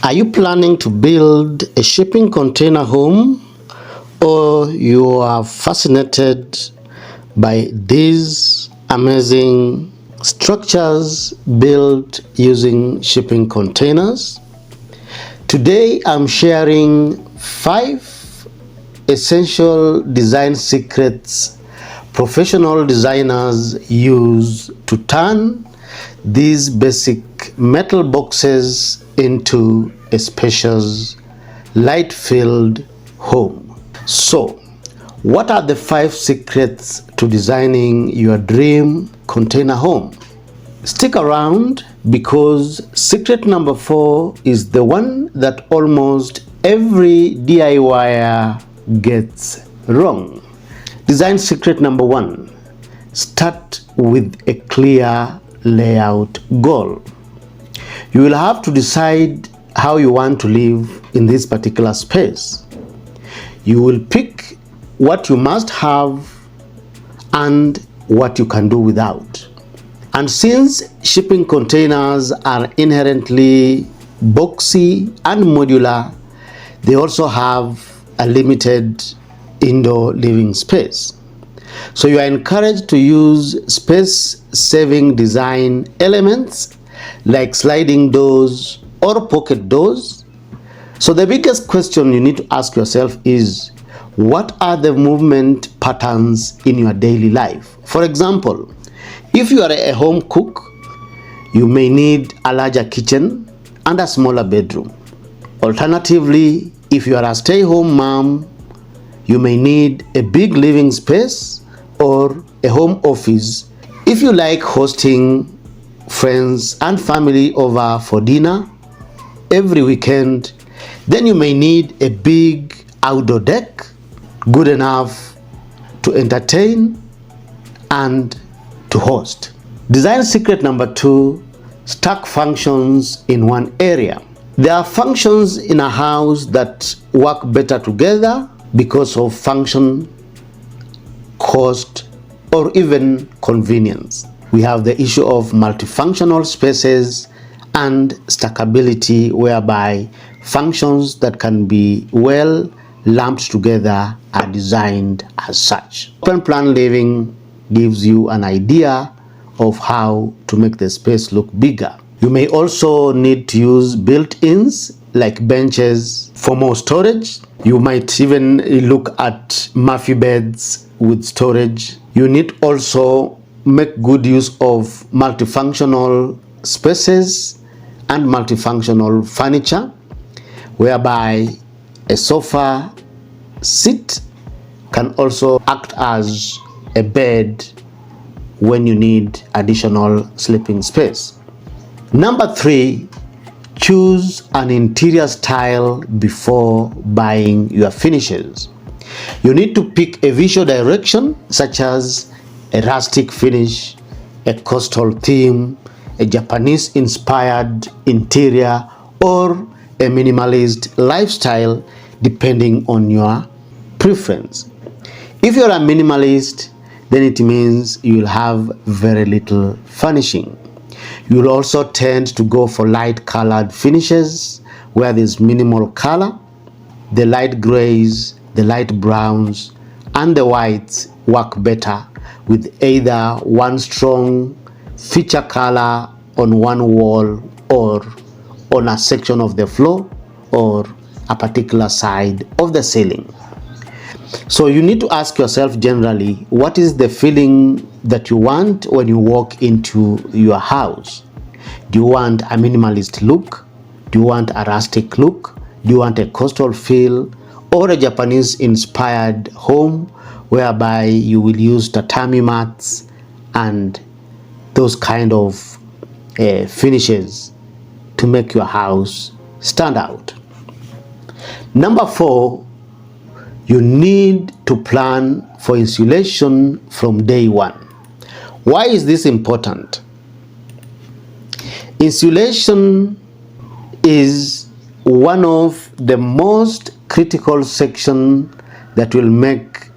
Are you planning to build a shipping container home, or you are fascinated by these amazing structures built using shipping containers? Today I'm sharing 5 essential design secrets professional designers use to turn these basic metal boxes into a spacious, light-filled home. So, what are the 5 secrets to designing your dream container home? Stick around because secret number 4 is the one that almost every DIYer gets wrong. Design secret number 1: start with a clear layout goal. You will have to decide how you want to live in this particular space. You will pick what you must have and what you can do without. And since shipping containers are inherently boxy and modular, they also have a limited indoor living space. So you are encouraged to use space-saving design elements like sliding doors or pocket doors. So the biggest question you need to ask yourself is, what are the movement patterns in your daily life? For example, if you are a home cook, you may need a larger kitchen and a smaller bedroom. Alternatively, if you are a stay-home mom, you may need a big living space or a home office. If you like hosting friends and family over for dinner every weekend, then you may need a big outdoor deck, good enough to entertain and to host. Design secret number 2: stack functions in one area. There are functions in a house that work better together because of function, cost, or even convenience. We have the issue of multifunctional spaces and stackability, whereby functions that can be well lumped together are designed as such. Open plan living gives you an idea of how to make the space look bigger. You may also need to use built-ins like benches for more storage. You might even look at Murphy beds with storage. You need also make good use of multifunctional spaces and multifunctional furniture, whereby a sofa seat can also act as a bed when you need additional sleeping space. Number 3, choose an interior style before buying your finishes. You need to pick a visual direction such as a rustic finish, a coastal theme, a Japanese-inspired interior, or a minimalist lifestyle depending on your preference. If you're a minimalist, then it means you'll have very little furnishing. You'll also tend to go for light colored finishes where there's minimal color. The light grays, the light browns, and the whites work better with either one strong feature color on one wall or on a section of the floor or a particular side of the ceiling. So you need to ask yourself generally, what is the feeling that you want when you walk into your house? Do you want a minimalist look? Do you want a rustic look? Do you want a coastal feel, or a Japanese-inspired home whereby you will use tatami mats and those kind of finishes to make your house stand out? Number 4, you need to plan for insulation from day one. Why is this important? Insulation is one of the most critical sections that will make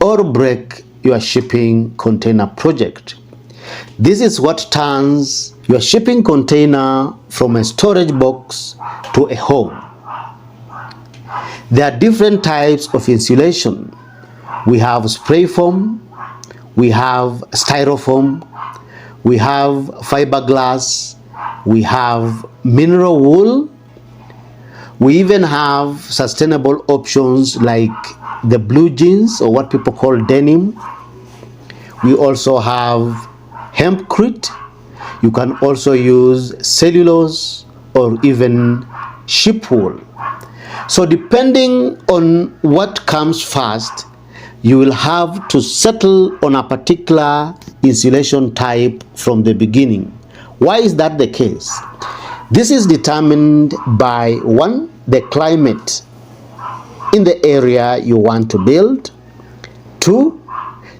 or break your shipping container project. This is what turns your shipping container from a storage box to a home. There are different types of insulation. We have spray foam, we have styrofoam, we have fiberglass, we have mineral wool. We even have sustainable options like the blue jeans, or what people call denim. We also have hempcrete. You can also use cellulose or even sheep wool. So depending on what comes first, you will have to settle on a particular insulation type from the beginning. Why is that the case? This is determined by, one, the climate in the area you want to build. Two,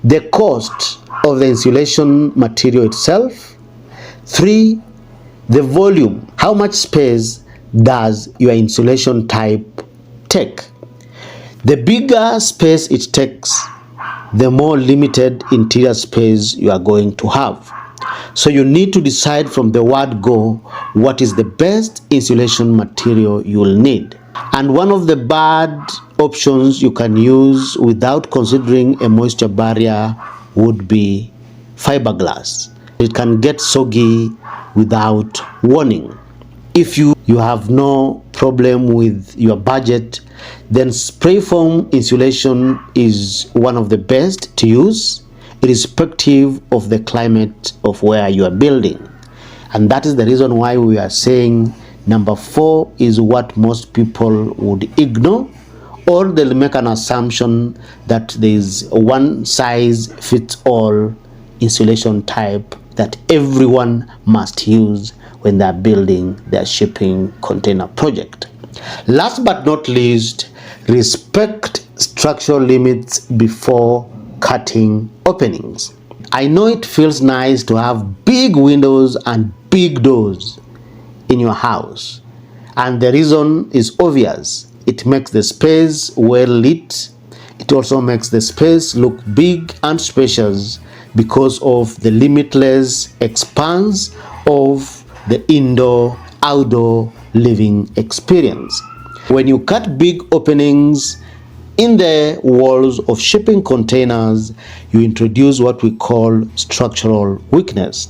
the cost of the insulation material itself. Three, the volume. How much space does your insulation type take? The bigger space it takes, the more limited interior space you are going to have. So you need to decide from the word go what is the best insulation material you will need. And one of the bad options you can use without considering a moisture barrier would be fiberglass. It can get soggy without warning. If you have no problem with your budget, then spray foam insulation is one of the best to use, irrespective of the climate of where you are building. And that is the reason why we are saying number 4 is what most people would ignore, or they'll make an assumption that there is one size fits all insulation type that everyone must use when they're building their shipping container project. Last but not least, respect structural limits before cutting openings. I know it feels nice to have big windows and big doors in your house, and the reason is obvious. It makes the space well lit. It also makes the space look big and spacious because of the limitless expanse of the indoor-outdoor living experience. When you cut big openings in the walls of shipping containers, you introduce what we call structural weakness.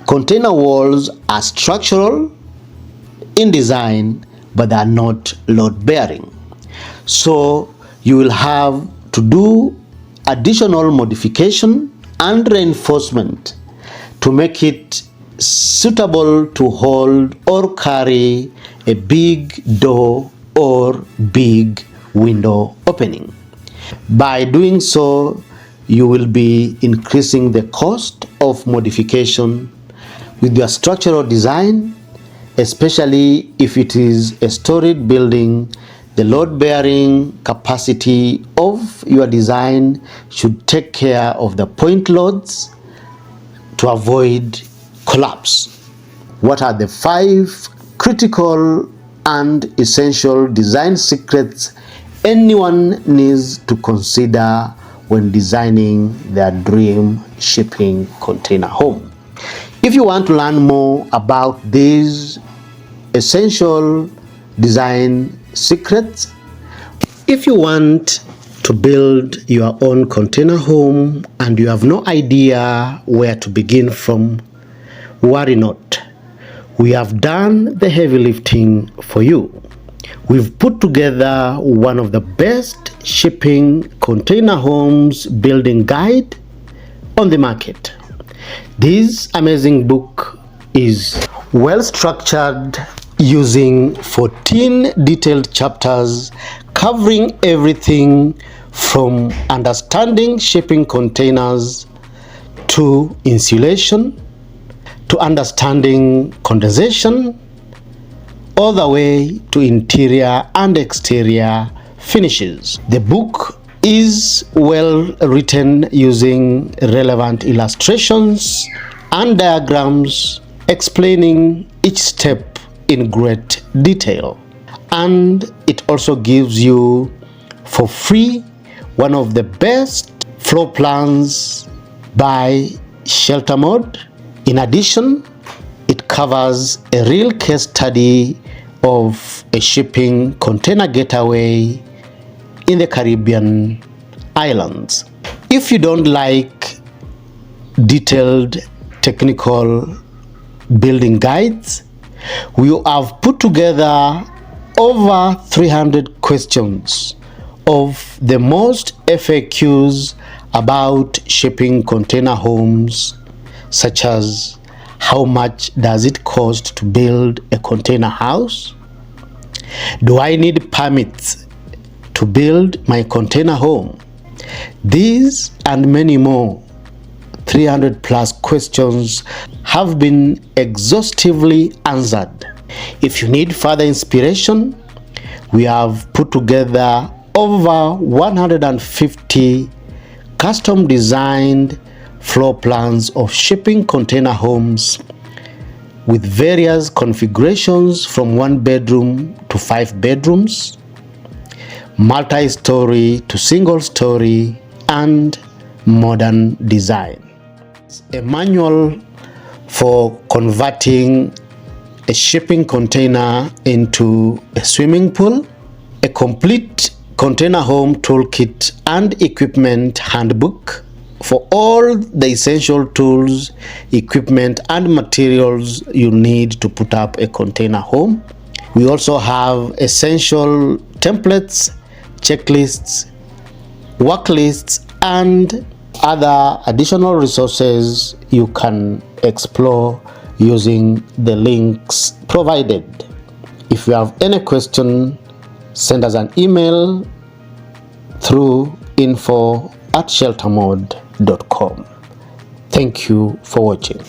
Container walls are structural in design, but they are not load-bearing. So you will have to do additional modification and reinforcement to make it suitable to hold or carry a big door or big window opening. By doing so, you will be increasing the cost of modification with your structural design, especially if it is a storied building. The load-bearing capacity of your design should take care of the point loads to avoid collapse. What are the 5 critical and essential design secrets anyone needs to consider when designing their dream shipping container home? If you want to learn more about these essential design secrets, if you want to build your own container home and you have no idea where to begin from, worry not. We have done the heavy lifting for you. We've put together one of the best shipping container homes building guide on the market. This amazing book is well structured, using 14 detailed chapters covering everything from understanding shipping containers to insulation to understanding condensation, all the way to interior and exterior finishes. The book is well written, using relevant illustrations and diagrams explaining each step in great detail. And it also gives you for free one of the best floor plans by shelter mode. In addition, it covers a real case study of a shipping container getaway in the Caribbean islands. If you don't like detailed technical building guides, we have put together over 300 questions of the most FAQs about shipping container homes, such as how much does it cost to build a container house? Do I need permits to build my container home? These and many more 300 plus questions have been exhaustively answered. If you need further inspiration, we have put together over 150 custom designed floor plans of shipping container homes with various configurations from 1 bedroom to 5 bedrooms, multi-story to single story, and modern design. A manual for converting a shipping container into a swimming pool, a complete container home toolkit and equipment handbook for all the essential tools, equipment, and materials you need to put up a container home. We also have essential templates, checklists, work lists, and other additional resources you can explore using the links provided. If you have any question, send us an email through info@sheltermode.com. Thank you for watching.